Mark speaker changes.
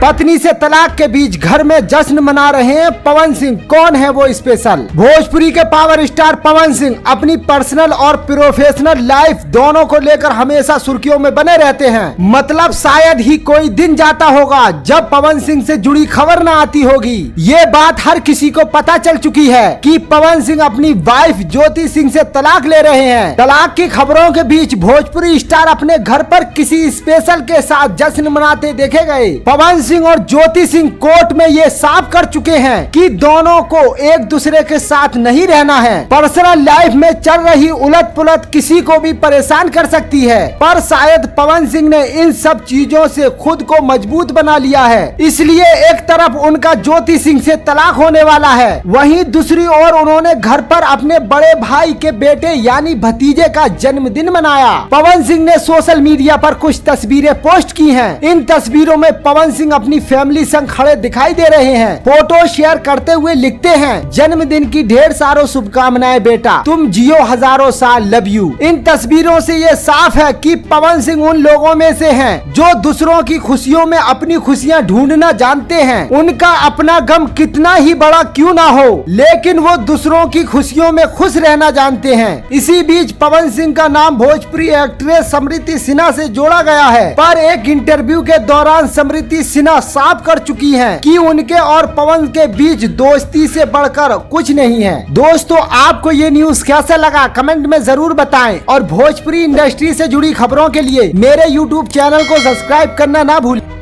Speaker 1: पत्नी से तलाक के बीच घर में जश्न मना रहे हैं पवन सिंह। कौन है वो स्पेशल? भोजपुरी के पावर स्टार पवन सिंह अपनी पर्सनल और प्रोफेशनल लाइफ दोनों को लेकर हमेशा सुर्खियों में बने रहते हैं। मतलब शायद ही कोई दिन जाता होगा जब पवन सिंह से जुड़ी खबर न आती होगी। ये बात हर किसी को पता चल चुकी है कि पवन सिंह अपनी वाइफ ज्योति सिंह से तलाक ले रहे हैं। तलाक की खबरों के बीच भोजपुरी स्टार अपने घर पर किसी स्पेशल के साथ जश्न मनाते देखे गए। पवन सिंह और ज्योति सिंह कोर्ट में ये साफ कर चुके हैं कि दोनों को एक दूसरे के साथ नहीं रहना है। पर्सनल लाइफ में चल रही उलट पुलट किसी को भी परेशान कर सकती है, पर शायद पवन सिंह ने इन सब चीजों से खुद को मजबूत बना लिया है। इसलिए एक तरफ उनका ज्योति सिंह से तलाक होने वाला है, वहीं दूसरी ओर उन्होंने घर पर अपने बड़े भाई के बेटे यानी भतीजे का जन्मदिन मनाया। पवन सिंह ने सोशल मीडिया पर कुछ तस्वीरें पोस्ट की हैं। इन तस्वीरों में पवन सिंह अपनी फैमिली संग खड़े दिखाई दे रहे हैं। फोटो शेयर करते हुए लिखते हैं, जन्मदिन की ढेर सारों शुभकामनाएं बेटा, तुम जियो हजारों साल, लव यू। इन तस्वीरों से ये साफ है कि पवन सिंह उन लोगों में से हैं जो दूसरों की खुशियों में अपनी खुशियां ढूंढना जानते हैं। उनका अपना गम कितना ही बड़ा क्यों ना हो, लेकिन वो दूसरों की खुशियों में खुश रहना जानते हैं। इसी बीच पवन सिंह का नाम भोजपुरी एक्ट्रेस समृति सिन्हा से जोड़ा गया है, पर एक इंटरव्यू के दौरान समृति सिन्हा साफ कर चुकी हैं कि उनके और पवन के बीच दोस्ती से बढ़कर कुछ नहीं है। दोस्तों, आपको ये न्यूज कैसा लगा कमेंट में जरूर बताएं और भोजपुरी इंडस्ट्री से जुड़ी खबरों के लिए मेरे YouTube चैनल को सब्सक्राइब करना ना भूलें।